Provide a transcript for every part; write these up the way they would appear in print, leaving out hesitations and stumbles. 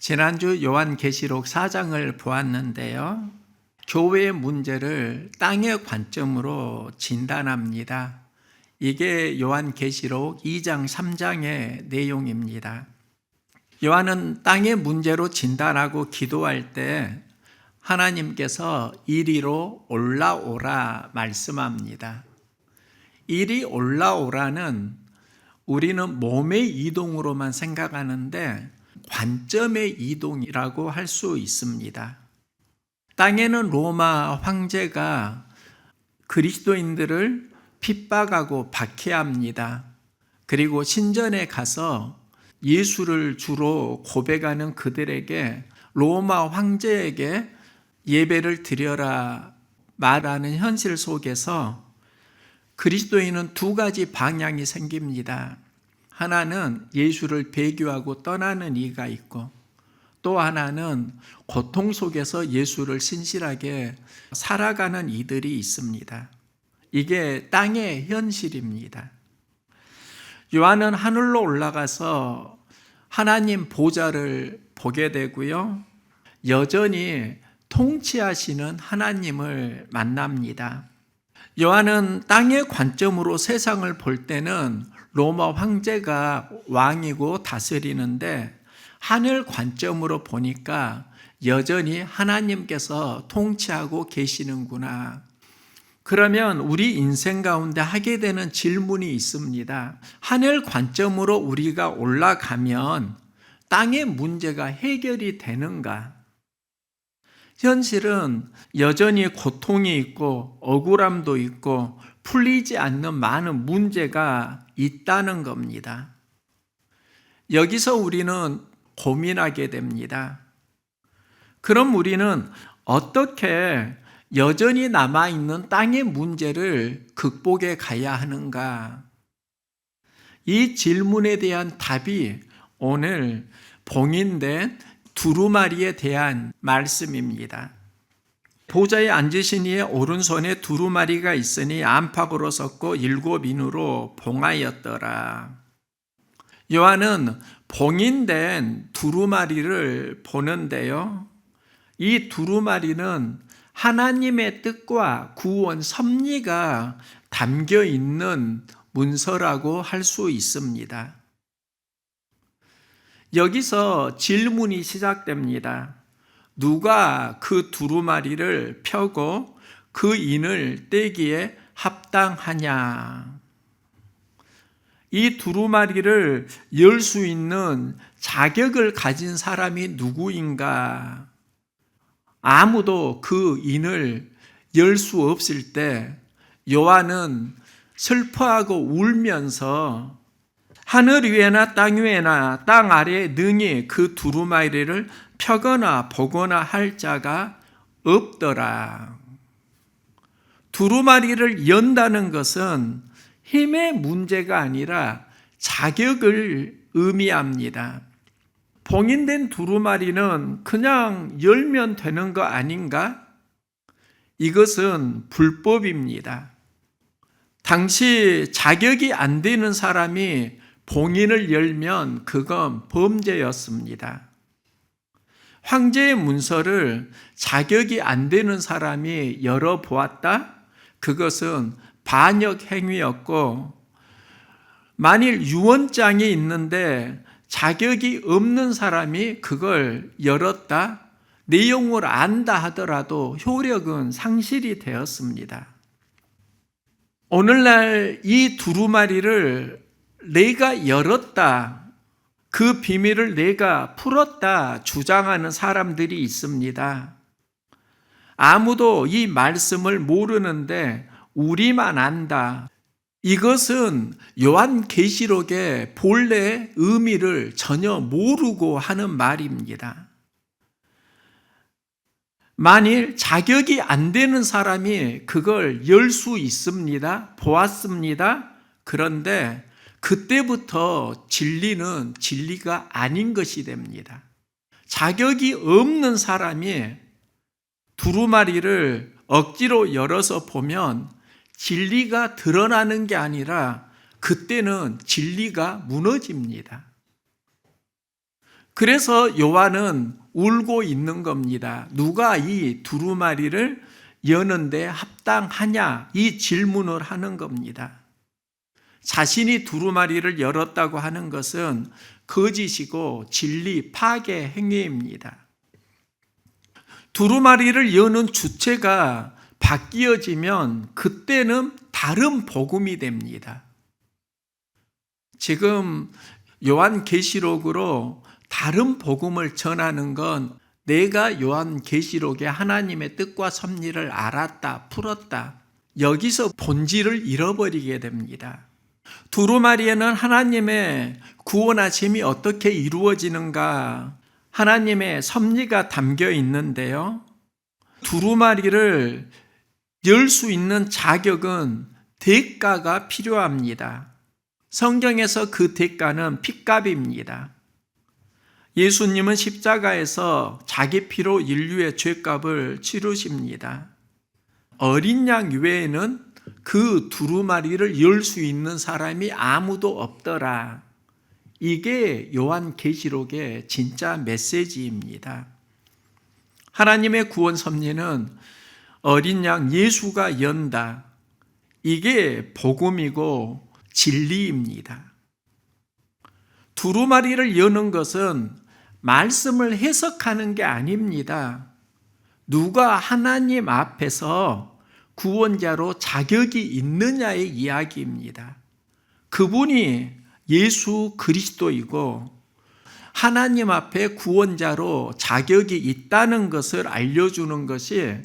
지난주 요한계시록 4장을 보았는데요. 교회의 문제를 땅의 관점으로 진단합니다. 이게 요한계시록 2장, 3장의 내용입니다. 요한은 땅의 문제로 진단하고 기도할 때 하나님께서 이리로 올라오라 말씀합니다. 이리 올라오라는 우리는 몸의 이동으로만 생각하는데 관점의 이동이라고 할 수 있습니다. 땅에는 로마 황제가 그리스도인들을 핍박하고 박해합니다. 그리고 신전에 가서 예수를 주로 고백하는 그들에게 로마 황제에게 예배를 드려라 말하는 현실 속에서 그리스도인은 두 가지 방향이 생깁니다. 하나는 예수를 배교하고 떠나는 이가 있고, 또 하나는 고통 속에서 예수를 신실하게 살아가는 이들이 있습니다. 이게 땅의 현실입니다. 요한은 하늘로 올라가서 하나님 보좌를 보게 되고요. 여전히 통치하시는 하나님을 만납니다. 요한은 땅의 관점으로 세상을 볼 때는 로마 황제가 왕이고 다스리는데 하늘 관점으로 보니까 여전히 하나님께서 통치하고 계시는구나. 그러면 우리 인생 가운데 하게 되는 질문이 있습니다. 하늘 관점으로 우리가 올라가면 땅의 문제가 해결이 되는가? 현실은 여전히 고통이 있고 억울함도 있고 풀리지 않는 많은 문제가 있다는 겁니다. 여기서 우리는 고민하게 됩니다. 그럼 우리는 어떻게 여전히 남아있는 땅의 문제를 극복해 가야 하는가? 이 질문에 대한 답이 오늘 봉인된 두루마리에 대한 말씀입니다. 보좌에 앉으신 이의 오른손에 두루마리가 있으니 안팎으로 섰고 7인으로 봉하였더라. 요한은 봉인된 두루마리를 보는데요. 이 두루마리는 하나님의 뜻과 구원 섭리가 담겨 있는 문서라고 할 수 있습니다. 여기서 질문이 시작됩니다. 누가 그 두루마리를 펴고 그 인을 떼기에 합당하냐? 이 두루마리를 열 수 있는 자격을 가진 사람이 누구인가? 아무도 그 인을 열 수 없을 때 요한은 슬퍼하고 울면서 하늘 위에나 땅 위에나 땅 아래에 능히 그 두루마리를 펴거나 보거나 할 자가 없더라. 두루마리를 연다는 것은 힘의 문제가 아니라 자격을 의미합니다. 봉인된 두루마리는 그냥 열면 되는 거 아닌가? 이것은 불법입니다. 당시 자격이 안 되는 사람이 봉인을 열면 그건 범죄였습니다. 황제의 문서를 자격이 안 되는 사람이 열어보았다? 그것은 반역 행위였고, 만일 유언장이 있는데 자격이 없는 사람이 그걸 열었다, 내용을 안다 하더라도 효력은 상실이 되었습니다. 오늘날 이 두루마리를 내가 열었다, 그 비밀을 내가 풀었다 주장하는 사람들이 있습니다. 아무도 이 말씀을 모르는데 우리만 안다. 이것은 요한계시록의 본래 의미를 전혀 모르고 하는 말입니다. 만일 자격이 안 되는 사람이 그걸 열 수 있습니다. 보았습니다. 그런데 그때부터 진리는 진리가 아닌 것이 됩니다. 자격이 없는 사람이 두루마리를 억지로 열어서 보면 진리가 드러나는 게 아니라 그때는 진리가 무너집니다. 그래서 요한은 울고 있는 겁니다. 누가 이 두루마리를 여는데 합당하냐? 이 질문을 하는 겁니다. 자신이 두루마리를 열었다고 하는 것은 거짓이고 진리 파괴 행위입니다. 두루마리를 여는 주체가 바뀌어지면 그때는 다른 복음이 됩니다. 지금 요한계시록으로 다른 복음을 전하는 건 내가 요한계시록에 하나님의 뜻과 섭리를 알았다, 풀었다. 여기서 본질을 잃어버리게 됩니다. 두루마리에는 하나님의 구원하심이 어떻게 이루어지는가, 하나님의 섭리가 담겨 있는데요. 두루마리를 열 수 있는 자격은 대가가 필요합니다. 성경에서 그 대가는 핏값입니다. 예수님은 십자가에서 자기 피로 인류의 죄값을 치르십니다. 어린 양 외에는 그 두루마리를 열 수 있는 사람이 아무도 없더라. 이게 요한계시록의 진짜 메시지입니다. 하나님의 구원 섭리는 어린 양 예수가 연다. 이게 복음이고 진리입니다. 두루마리를 여는 것은 말씀을 해석하는 게 아닙니다. 누가 하나님 앞에서 구원자로 자격이 있느냐의 이야기입니다. 그분이 예수 그리스도이고 하나님 앞에 구원자로 자격이 있다는 것을 알려주는 것이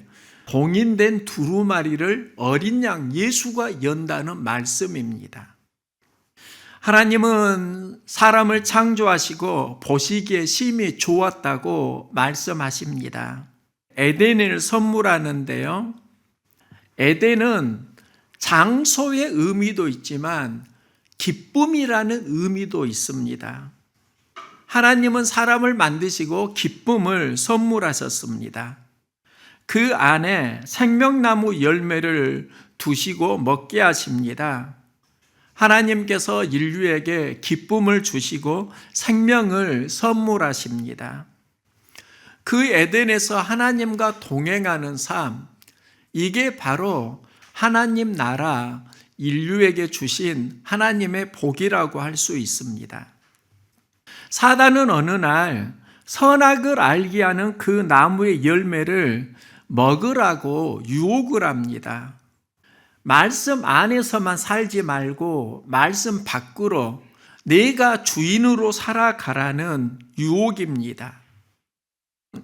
봉인된 두루마리를 어린 양 예수가 연다는 말씀입니다. 하나님은 사람을 창조하시고 보시기에 심히 좋았다고 말씀하십니다. 에덴을 선물하는데요. 에덴은 장소의 의미도 있지만 기쁨이라는 의미도 있습니다. 하나님은 사람을 만드시고 기쁨을 선물하셨습니다. 그 안에 생명나무 열매를 두시고 먹게 하십니다. 하나님께서 인류에게 기쁨을 주시고 생명을 선물하십니다. 그 에덴에서 하나님과 동행하는 삶, 이게 바로 하나님 나라, 인류에게 주신 하나님의 복이라고 할 수 있습니다. 사단은 어느 날 선악을 알게 하는 그 나무의 열매를 먹으라고 유혹을 합니다. 말씀 안에서만 살지 말고 말씀 밖으로 내가 주인으로 살아가라는 유혹입니다.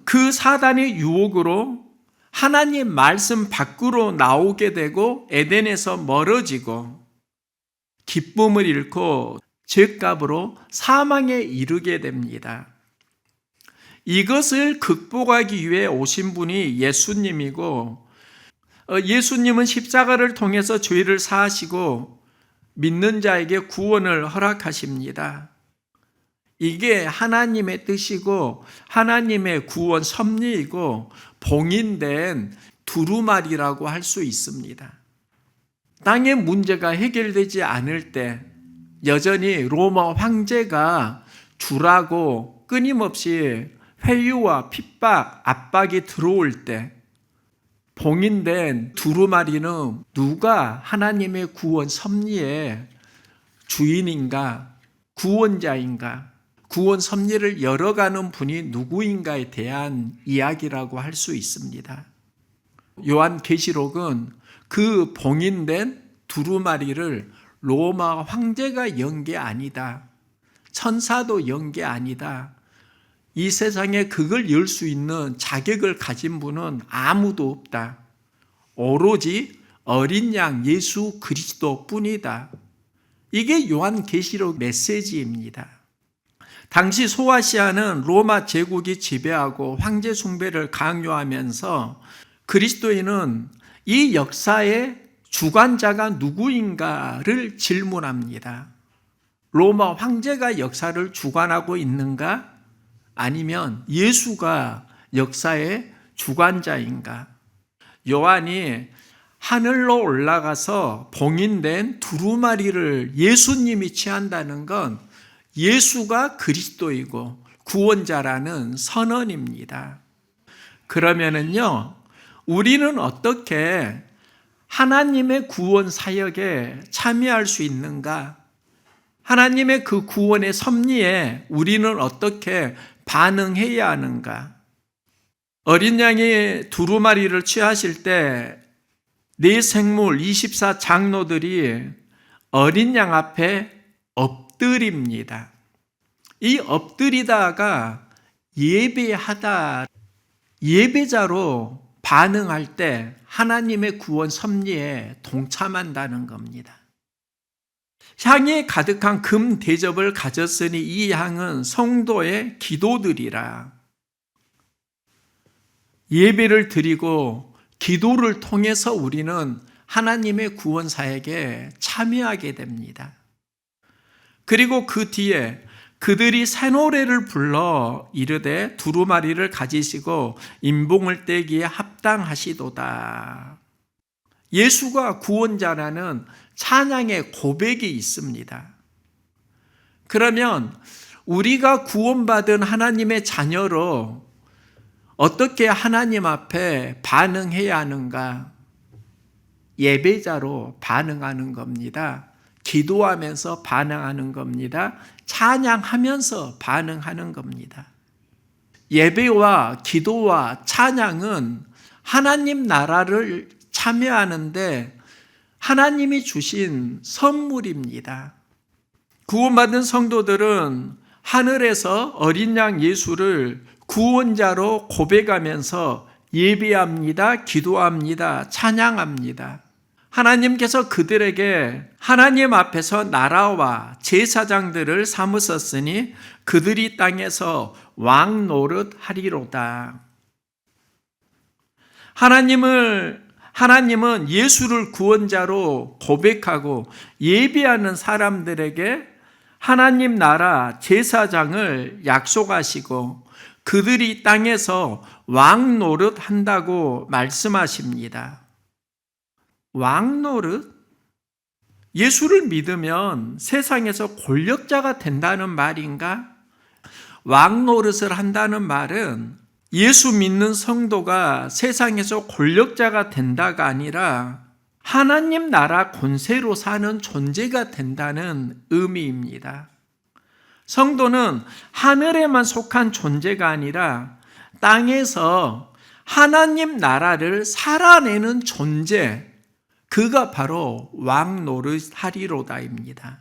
그 사단의 유혹으로 하나님 말씀 밖으로 나오게 되고 에덴에서 멀어지고 기쁨을 잃고 죄값으로 사망에 이르게 됩니다. 이것을 극복하기 위해 오신 분이 예수님이고 예수님은 십자가를 통해서 죄를 사하시고 믿는 자에게 구원을 허락하십니다. 이게 하나님의 뜻이고 하나님의 구원 섭리이고 봉인된 두루마리라고 할 수 있습니다. 땅의 문제가 해결되지 않을 때 여전히 로마 황제가 주라고 끊임없이 회유와 핍박, 압박이 들어올 때 봉인된 두루마리는 누가 하나님의 구원 섭리의 주인인가, 구원자인가, 구원 섭리를 열어가는 분이 누구인가에 대한 이야기라고 할 수 있습니다. 요한계시록은 그 봉인된 두루마리를 로마 황제가 연 게 아니다. 천사도 연 게 아니다. 이 세상에 그걸 열 수 있는 자격을 가진 분은 아무도 없다. 오로지 어린 양 예수 그리스도 뿐이다. 이게 요한계시록 메시지입니다. 당시 소아시아는 로마 제국이 지배하고 황제 숭배를 강요하면서 그리스도인은 이 역사의 주관자가 누구인가를 질문합니다. 로마 황제가 역사를 주관하고 있는가? 아니면 예수가 역사의 주관자인가? 요한이 하늘로 올라가서 봉인된 두루마리를 예수님이 취한다는 건 예수가 그리스도이고 구원자라는 선언입니다. 그러면은요, 우리는 어떻게 하나님의 구원 사역에 참여할 수 있는가? 하나님의 그 구원의 섭리에 우리는 어떻게 반응해야 하는가? 어린 양이 두루마리를 취하실 때 네 생물 24장로들이 어린 양 앞에 엎드립니다. 이 엎드리다가 예배하다, 예배자로 반응할 때 하나님의 구원 섭리에 동참한다는 겁니다. 향에 가득한 금 대접을 가졌으니 이 향은 성도의 기도들이라. 예배를 드리고 기도를 통해서 우리는 하나님의 구원 사역에 참여하게 됩니다. 그리고 그 뒤에 그들이 새 노래를 불러 이르되 두루마리를 가지시고 인봉을 떼기에 합당하시도다. 예수가 구원자라는 찬양의 고백이 있습니다. 그러면 우리가 구원받은 하나님의 자녀로 어떻게 하나님 앞에 반응해야 하는가? 예배자로 반응하는 겁니다. 기도하면서 반응하는 겁니다. 찬양하면서 반응하는 겁니다. 예배와 기도와 찬양은 하나님 나라를 참여하는데 하나님이 주신 선물입니다. 구원받은 성도들은 하늘에서 어린 양 예수를 구원자로 고백하면서 예배합니다, 기도합니다, 찬양합니다. 하나님께서 그들에게 하나님 앞에서 나라와 제사장들을 삼으셨으니 그들이 땅에서 왕 노릇 하리로다. 하나님은 예수를 구원자로 고백하고 예배하는 사람들에게 하나님 나라 제사장을 약속하시고 그들이 땅에서 왕 노릇 한다고 말씀하십니다. 왕 노릇? 예수를 믿으면 세상에서 권력자가 된다는 말인가? 왕 노릇을 한다는 말은 예수 믿는 성도가 세상에서 권력자가 된다가 아니라 하나님 나라 권세로 사는 존재가 된다는 의미입니다. 성도는 하늘에만 속한 존재가 아니라 땅에서 하나님 나라를 살아내는 존재, 그가 바로 왕 노릇하리로다입니다.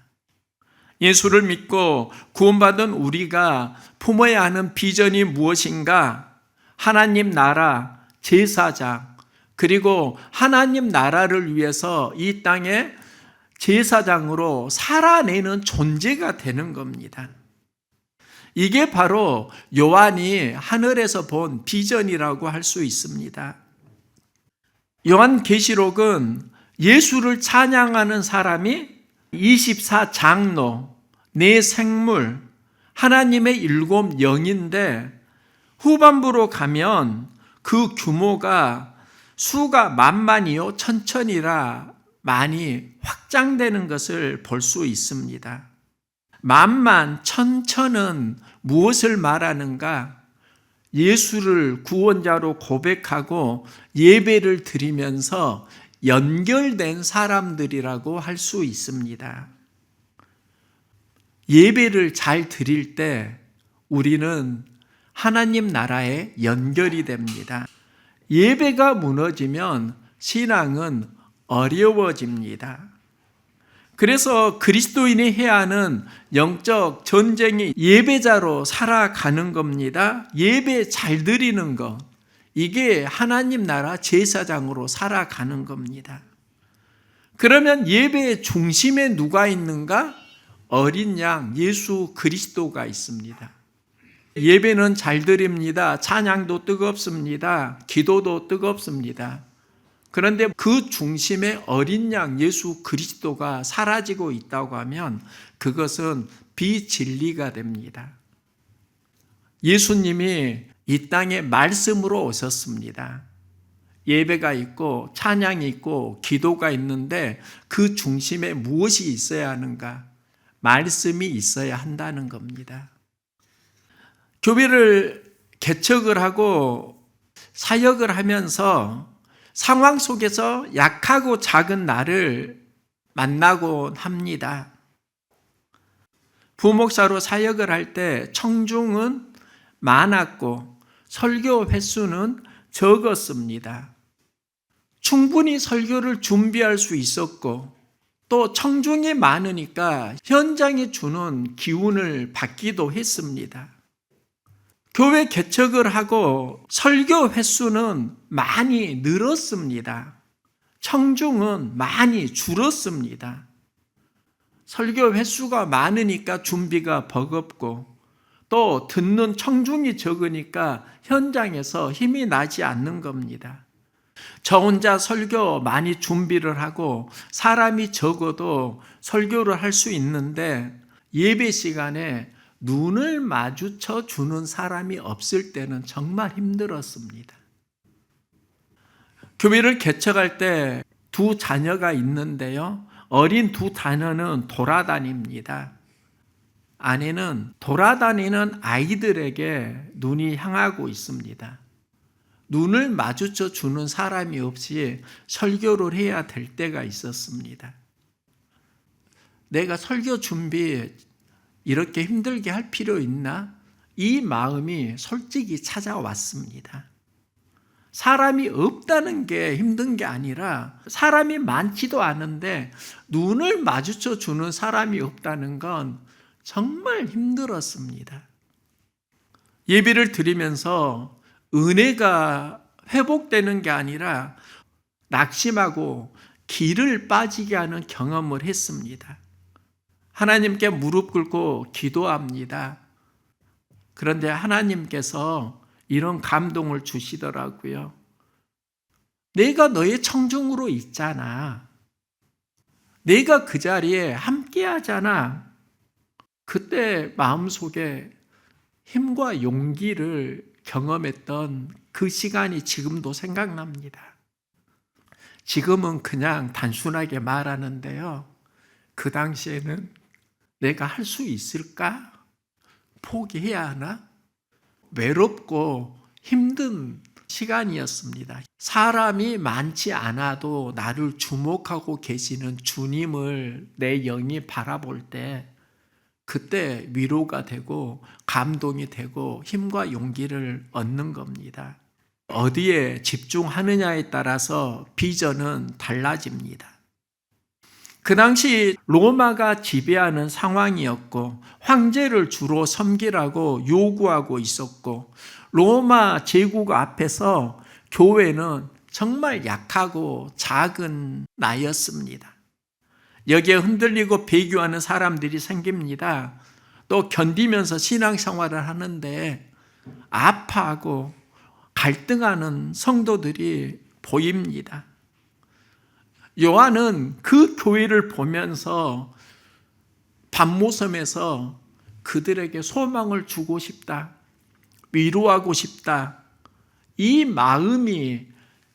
예수를 믿고 구원받은 우리가 품어야 하는 비전이 무엇인가? 하나님 나라, 제사장, 그리고 하나님 나라를 위해서 이 땅에 제사장으로 살아내는 존재가 되는 겁니다. 이게 바로 요한이 하늘에서 본 비전이라고 할 수 있습니다. 요한계시록은 예수를 찬양하는 사람이 24장로, 네 생물, 하나님의 7영인데 후반부로 가면 그 규모가 수가 만만이요 천천이라 많이 확장되는 것을 볼 수 있습니다. 만만, 천천은 무엇을 말하는가? 예수를 구원자로 고백하고 예배를 드리면서 연결된 사람들이라고 할 수 있습니다. 예배를 잘 드릴 때 우리는 하나님 나라에 연결이 됩니다. 예배가 무너지면 신앙은 어려워집니다. 그래서 그리스도인이 해야 하는 영적 전쟁이 예배자로 살아가는 겁니다. 예배 잘 드리는 것, 이게 하나님 나라 제사장으로 살아가는 겁니다. 그러면 예배의 중심에 누가 있는가? 어린 양 예수 그리스도가 있습니다. 예배는 잘 드립니다. 찬양도 뜨겁습니다. 기도도 뜨겁습니다. 그런데 그 중심에 어린 양 예수 그리스도가 사라지고 있다고 하면 그것은 비진리가 됩니다. 예수님이 이 땅에 말씀으로 오셨습니다. 예배가 있고 찬양이 있고 기도가 있는데 그 중심에 무엇이 있어야 하는가? 말씀이 있어야 한다는 겁니다. 교회를 개척을 하고 사역을 하면서 상황 속에서 약하고 작은 나를 만나곤 합니다. 부목사로 사역을 할 때 청중은 많았고 설교 횟수는 적었습니다. 충분히 설교를 준비할 수 있었고 또 청중이 많으니까 현장에 주는 기운을 받기도 했습니다. 교회 개척을 하고 설교 횟수는 많이 늘었습니다. 청중은 많이 줄었습니다. 설교 횟수가 많으니까 준비가 버겁고 또 듣는 청중이 적으니까 현장에서 힘이 나지 않는 겁니다. 저 혼자 설교 많이 준비를 하고 사람이 적어도 설교를 할 수 있는데 예배 시간에 눈을 마주쳐 주는 사람이 없을 때는 정말 힘들었습니다. 교회를 개척할 때 두 자녀가 있는데요. 어린 두 자녀는 돌아다닙니다. 아내는 돌아다니는 아이들에게 눈이 향하고 있습니다. 눈을 마주쳐 주는 사람이 없이 설교를 해야 될 때가 있었습니다. 내가 설교 준비 이렇게 힘들게 할 필요 있나? 이 마음이 솔직히 찾아왔습니다. 사람이 없다는 게 힘든 게 아니라 사람이 많지도 않은데 눈을 마주쳐 주는 사람이 없다는 건 정말 힘들었습니다. 예배를 드리면서 은혜가 회복되는 게 아니라 낙심하고 길을 빠지게 하는 경험을 했습니다. 하나님께 무릎 꿇고 기도합니다. 그런데 하나님께서 이런 감동을 주시더라고요. 내가 너의 청중으로 있잖아. 내가 그 자리에 함께 하잖아. 그때 마음속에 힘과 용기를 경험했던 그 시간이 지금도 생각납니다. 지금은 그냥 단순하게 말하는데요. 그 당시에는 내가 할 수 있을까? 포기해야 하나? 외롭고 힘든 시간이었습니다. 사람이 많지 않아도 나를 주목하고 계시는 주님을 내 영이 바라볼 때 그때 위로가 되고 감동이 되고 힘과 용기를 얻는 겁니다. 어디에 집중하느냐에 따라서 비전은 달라집니다. 그 당시 로마가 지배하는 상황이었고 황제를 주로 섬기라고 요구하고 있었고 로마 제국 앞에서 교회는 정말 약하고 작은 나였습니다. 여기에 흔들리고 배교하는 사람들이 생깁니다. 또 견디면서 신앙생활을 하는데 아파하고 갈등하는 성도들이 보입니다. 요한은 그 교회를 보면서 밤모섬에서 그들에게 소망을 주고 싶다, 위로하고 싶다, 이 마음이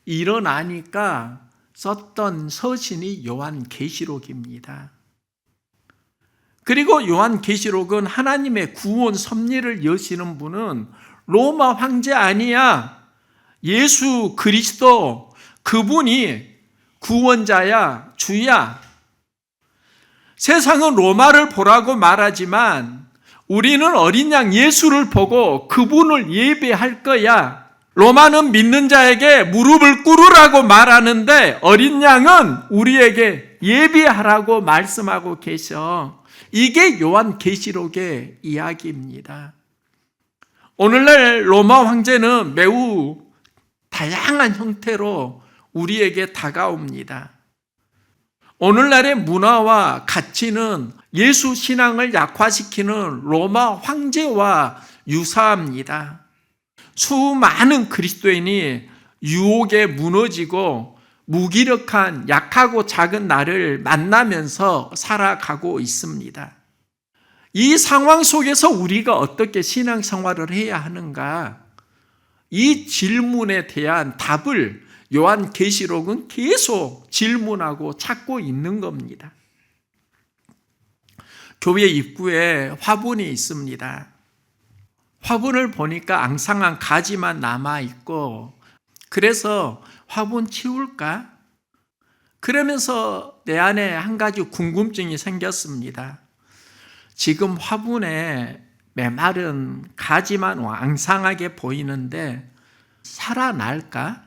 일어나니까 썼던 서신이 요한계시록입니다. 그리고 요한계시록은 하나님의 구원 섭리를 여시는 분은 로마 황제 아니야. 예수 그리스도 그분이 구원자야, 주야. 세상은 로마를 보라고 말하지만 우리는 어린 양 예수를 보고 그분을 예배할 거야. 로마는 믿는 자에게 무릎을 꿇으라고 말하는데 어린 양은 우리에게 예배하라고 말씀하고 계셔. 이게 요한계시록의 이야기입니다. 오늘날 로마 황제는 매우 다양한 형태로 우리에게 다가옵니다. 오늘날의 문화와 가치는 예수 신앙을 약화시키는 로마 황제와 유사합니다. 수많은 그리스도인이 유혹에 무너지고 무기력한 약하고 작은 나를 만나면서 살아가고 있습니다. 이 상황 속에서 우리가 어떻게 신앙생활을 해야 하는가? 이 질문에 대한 답을 요한계시록은 계속 질문하고 찾고 있는 겁니다. 교회 입구에 화분이 있습니다. 화분을 보니까 앙상한 가지만 남아있고, 그래서 화분 치울까? 그러면서 내 안에 한 가지 궁금증이 생겼습니다. 지금 화분에 메마른 가지만 앙상하게 보이는데 살아날까?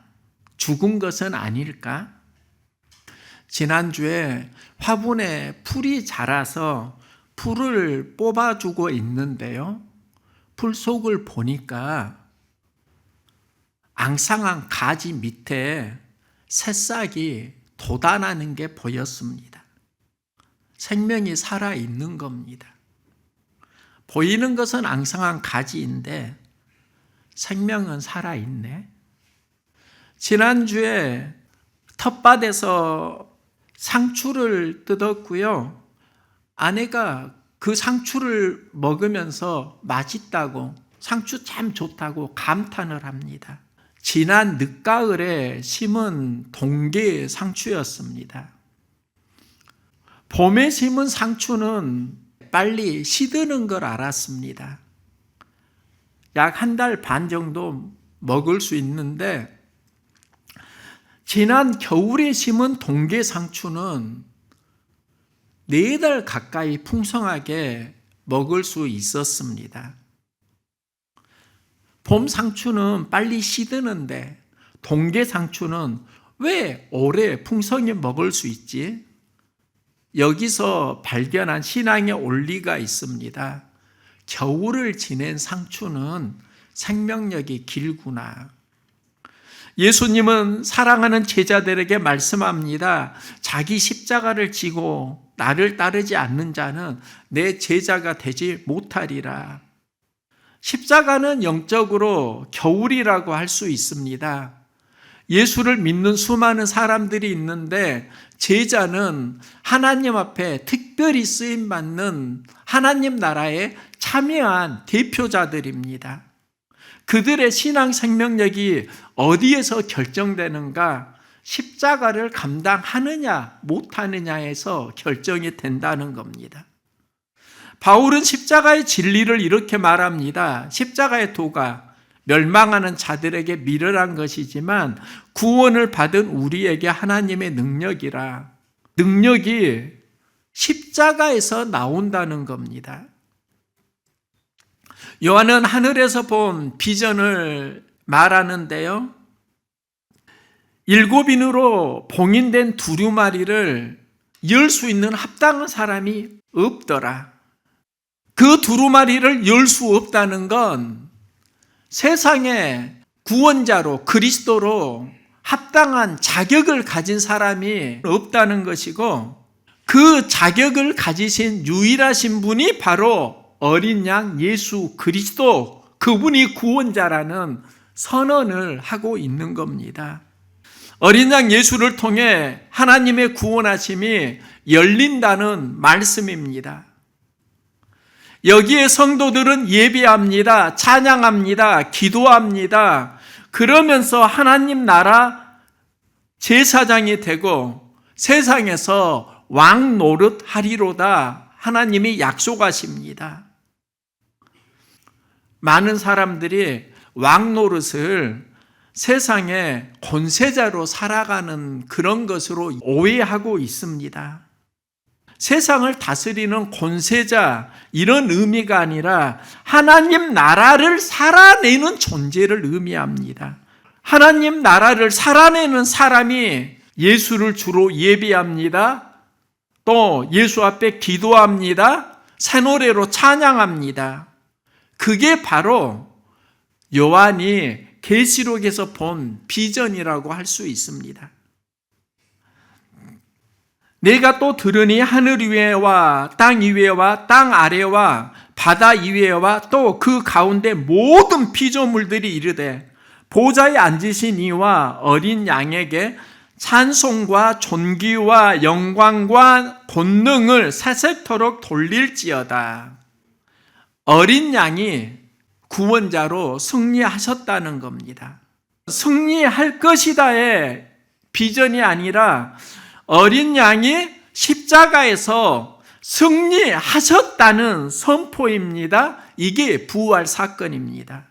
죽은 것은 아닐까? 지난주에 화분에 풀이 자라서 풀을 뽑아주고 있는데요. 풀 속을 보니까 앙상한 가지 밑에 새싹이 돋아나는 게 보였습니다. 생명이 살아있는 겁니다. 보이는 것은 앙상한 가지인데 생명은 살아있네. 지난주에 텃밭에서 상추를 뜯었고요. 아내가 그 상추를 먹으면서 맛있다고, 상추 참 좋다고 감탄을 합니다. 지난 늦가을에 심은 동계 상추였습니다. 봄에 심은 상추는 빨리 시드는 걸 알았습니다. 약 한 달 반 정도 먹을 수 있는데, 지난 겨울에 심은 동계 상추는 4달 가까이 풍성하게 먹을 수 있었습니다. 봄 상추는 빨리 시드는데 동계 상추는 왜 오래 풍성히 먹을 수 있지? 여기서 발견한 신앙의 원리가 있습니다. 겨울을 지낸 상추는 생명력이 길구나. 예수님은 사랑하는 제자들에게 말씀합니다. 자기 십자가를 지고 나를 따르지 않는 자는 내 제자가 되지 못하리라. 십자가는 영적으로 겨울이라고 할 수 있습니다. 예수를 믿는 수많은 사람들이 있는데 제자는 하나님 앞에 특별히 쓰임받는 하나님 나라에 참여한 대표자들입니다. 그들의 신앙 생명력이 어디에서 결정되는가? 십자가를 감당하느냐 못하느냐에서 결정이 된다는 겁니다. 바울은 십자가의 진리를 이렇게 말합니다. 십자가의 도가 멸망하는 자들에게 미련한 것이지만 구원을 받은 우리에게 하나님의 능력이라. 능력이 십자가에서 나온다는 겁니다. 요한은 하늘에서 본 비전을 말하는데요. 7인으로 봉인된 두루마리를 열 수 있는 합당한 사람이 없더라. 그 두루마리를 열 수 없다는 건 세상에 구원자로 그리스도로 합당한 자격을 가진 사람이 없다는 것이고, 그 자격을 가지신 유일하신 분이 바로 어린 양 예수 그리스도, 그분이 구원자라는 선언을 하고 있는 겁니다. 어린 양 예수를 통해 하나님의 구원하심이 열린다는 말씀입니다. 여기에 성도들은 예배합니다. 찬양합니다. 기도합니다. 그러면서 하나님 나라 제사장이 되고 세상에서 왕 노릇 하리로다 하나님이 약속하십니다. 많은 사람들이 왕 노릇을 세상의 권세자로 살아가는 그런 것으로 오해하고 있습니다. 세상을 다스리는 권세자, 이런 의미가 아니라 하나님 나라를 살아내는 존재를 의미합니다. 하나님 나라를 살아내는 사람이 예수를 주로 예배합니다. 또 예수 앞에 기도합니다. 새 노래로 찬양합니다. 그게 바로 요한이 계시록에서 본 비전이라고 할 수 있습니다. 내가 또 들으니 하늘 위에와 땅 위에와 땅 아래와 바다 위에와 또 그 가운데 모든 피조물들이 이르되 보좌에 앉으신 이와 어린 양에게 찬송과 존귀와 영광과 권능을 세세토록 돌릴지어다. 어린 양이 구원자로 승리하셨다는 겁니다. 승리할 것이다의 비전이 아니라 어린 양이 십자가에서 승리하셨다는 선포입니다. 이게 부활 사건입니다.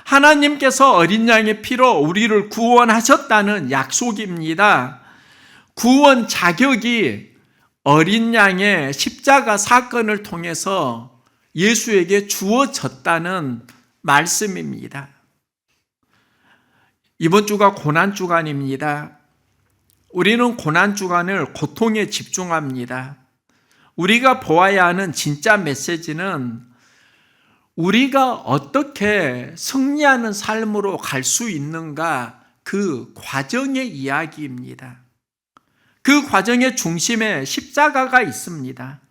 하나님께서 어린 양의 피로 우리를 구원하셨다는 약속입니다. 구원 자격이 어린 양의 십자가 사건을 통해서 예수에게 주어졌다는 말씀입니다. 이번 주가 고난주간입니다. 우리는 고난주간을 고통에 집중합니다. 우리가 보아야 하는 진짜 메시지는 우리가 어떻게 승리하는 삶으로 갈 수 있는가, 그 과정의 이야기입니다. 그 과정의 중심에 십자가가 있습니다.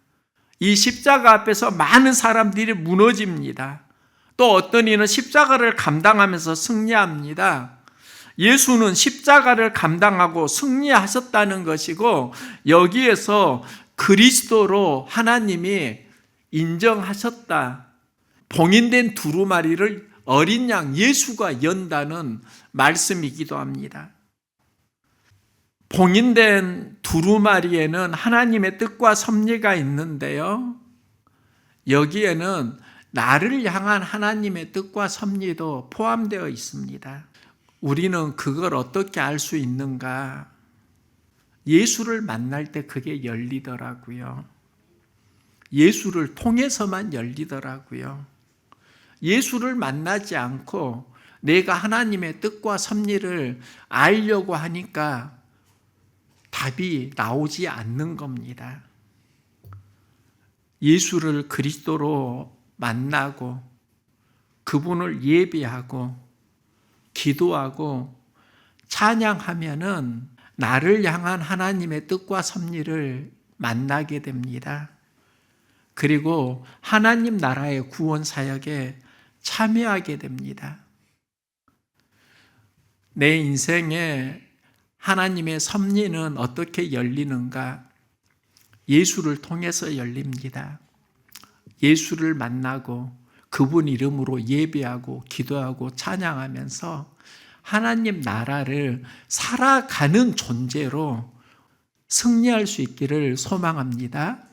이 십자가 앞에서 많은 사람들이 무너집니다. 또 어떤 이는 십자가를 감당하면서 승리합니다. 예수는 십자가를 감당하고 승리하셨다는 것이고, 여기에서 그리스도로 하나님이 인정하셨다. 봉인된 두루마리를 어린 양 예수가 연다는 말씀이기도 합니다. 봉인된 두루마리에는 하나님의 뜻과 섭리가 있는데요, 여기에는 나를 향한 하나님의 뜻과 섭리도 포함되어 있습니다. 우리는 그걸 어떻게 알 수 있는가? 예수를 만날 때 그게 열리더라고요. 예수를 통해서만 열리더라고요. 예수를 만나지 않고 내가 하나님의 뜻과 섭리를 알려고 하니까 답이 나오지 않는 겁니다. 예수를 그리스도로 만나고 그분을 예배하고 기도하고 찬양하면은 나를 향한 하나님의 뜻과 섭리를 만나게 됩니다. 그리고 하나님 나라의 구원 사역에 참여하게 됩니다. 내 인생에 하나님의 섭리는 어떻게 열리는가? 예수를 통해서 열립니다. 예수를 만나고 그분 이름으로 예배하고 기도하고 찬양하면서 하나님 나라를 살아가는 존재로 승리할 수 있기를 소망합니다.